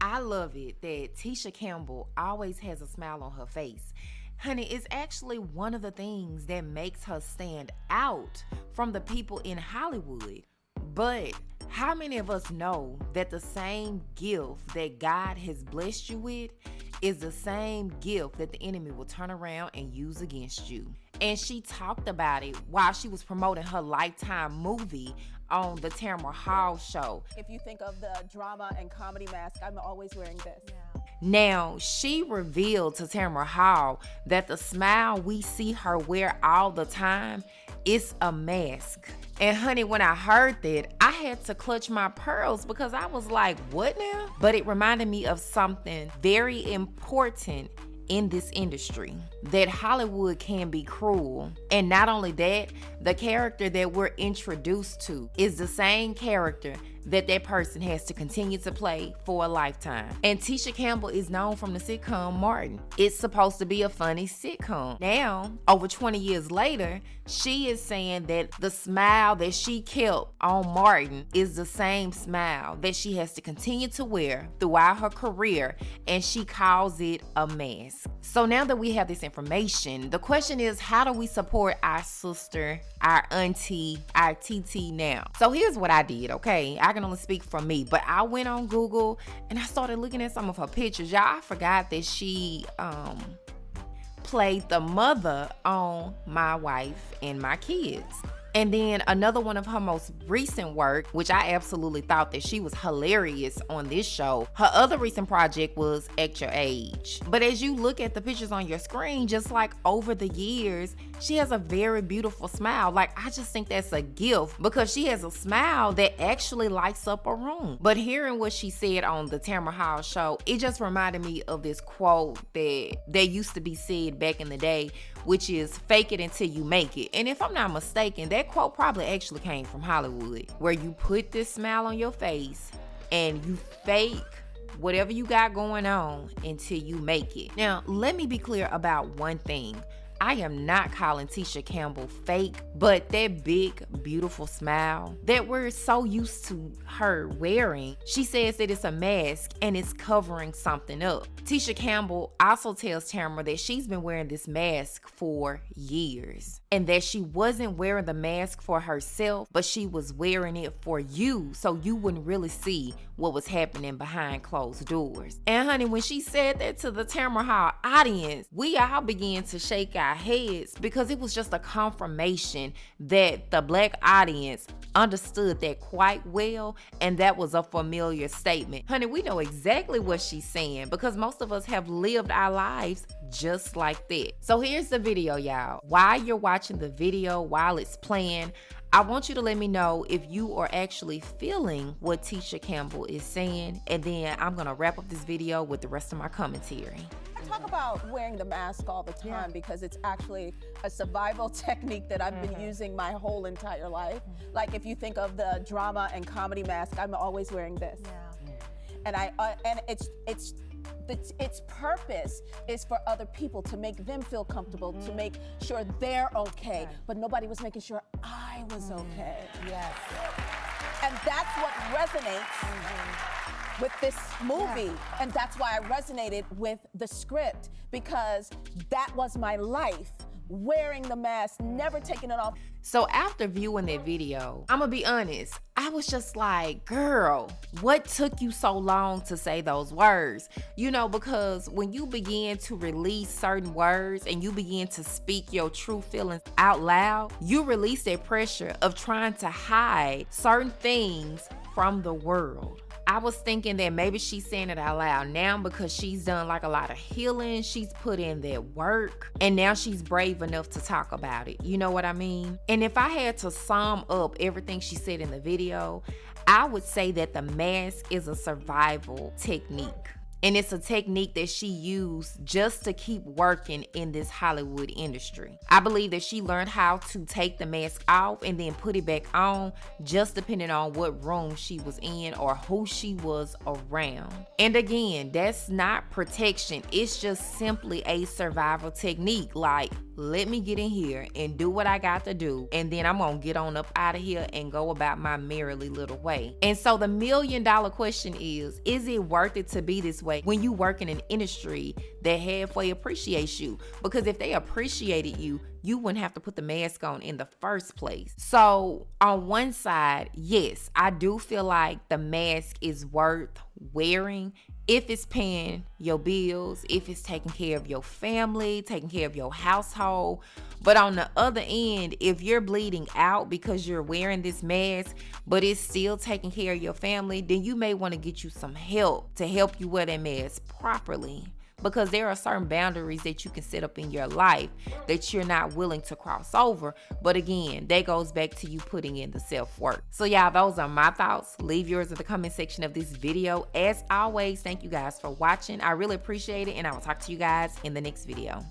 I love it that Tisha Campbell always has a smile on her face. Honey, it's actually one of the things that makes her stand out from the people in Hollywood. But how many of us know that the same gift that God has blessed you with is the same gift that the enemy will turn around and use against you? And she talked about it while she was promoting her Lifetime movie on the Tameron show. If you think of the drama and comedy mask, I'm always wearing this. Yeah. Now, she revealed to Tameron that the smile we see her wear all the time is a mask. And honey, when I heard that, I had to clutch my pearls because I was like, what now? But it reminded me of something very important in this industry, that Hollywood can be cruel. And not only that, the character that we're introduced to is the same character that person has to continue to play for a lifetime. And Tisha Campbell is known from the sitcom Martin. It's supposed to be a funny sitcom. Now, over 20 years later, she is saying that the smile that she kept on Martin is the same smile that she has to continue to wear throughout her career, and she calls it a mask. So now that we have this information, the question is, how do we support our sister, our auntie, our TT now? So here's what I did, okay? I can only speak for me, but I went on Google and I started looking at some of her pictures. Y'all, I forgot that she played the mother on My Wife and My Kids. And then another one of her most recent work, which I absolutely thought that she was hilarious on this show, her other recent project was At Your Age. But as you look at the pictures on your screen, just like over the years, she has a very beautiful smile. Like, I just think that's a gift because she has a smile that actually lights up a room. But hearing what she said on the Tameron show, it just reminded me of this quote that used to be said back in the day, which is fake it until you make it. And if I'm not mistaken, that quote probably actually came from Hollywood, where you put this smile on your face and you fake whatever you got going on until you make it. Now, let me be clear about one thing. I am not calling Tisha Campbell fake, but that big, beautiful smile that we're so used to her wearing, she says that it's a mask and it's covering something up. Tisha Campbell also tells Tameron that she's been wearing this mask for years and that she wasn't wearing the mask for herself, but she was wearing it for you so you wouldn't really see what was happening behind closed doors. And honey, when she said that to the Tameron audience, we all began to shake our heads because it was just a confirmation that the Black audience understood that quite well, and that was a familiar statement. Honey, we know exactly what she's saying because most of us have lived our lives just like that. So here's the video, y'all. While you're watching the video, while it's playing, I want you to let me know if you are actually feeling what Tisha Campbell is saying, and then I'm gonna wrap up this video with the rest of my commentary. I talk about wearing the mask all the time because it's actually a survival technique that I've been using my whole entire life. Like if you think of the drama and comedy mask, I'm always wearing this. And its purpose is for other people, to make them feel comfortable, to make sure they're okay. But nobody was making sure I was okay. Yes. And that's what resonates with this movie. And that's why I resonated with the script, because that was my life. Wearing the mask, never taking it off. So after viewing that video, I'm gonna be honest, I was just like, girl, what took you so long to say those words? You know, because when you begin to release certain words and you begin to speak your true feelings out loud, you release that pressure of trying to hide certain things from the world. I was thinking that maybe she's saying it out loud now because she's done like a lot of healing. She's put in that work and now she's brave enough to talk about it. You know what I mean? And if I had to sum up everything she said in the video, I would say that the mask is a survival technique. And it's a technique that she used just to keep working in this Hollywood industry. I believe that she learned how to take the mask off and then put it back on, just depending on what room she was in or who she was around. And again, that's not protection. It's just simply a survival technique. Like let me get in here and do what I got to do, and then I'm gonna get on up out of here and go about my merrily little way. And so the $1 million question is it worth it to be this way when you work in an industry that halfway appreciates you? Because if they appreciated you, you wouldn't have to put the mask on in the first place. So on one side, yes, I do feel like the mask is worth wearing if it's paying your bills, if it's taking care of your family, taking care of your household. But on the other end, if you're bleeding out because you're wearing this mask, but it's still taking care of your family, then you may want to get you some help to help you wear that mask properly. Because there are certain boundaries that you can set up in your life that you're not willing to cross over. But again, that goes back to you putting in the self-work. So y'all, those are my thoughts. Leave yours in the comment section of this video. As always, thank you guys for watching. I really appreciate it, and I will talk to you guys in the next video.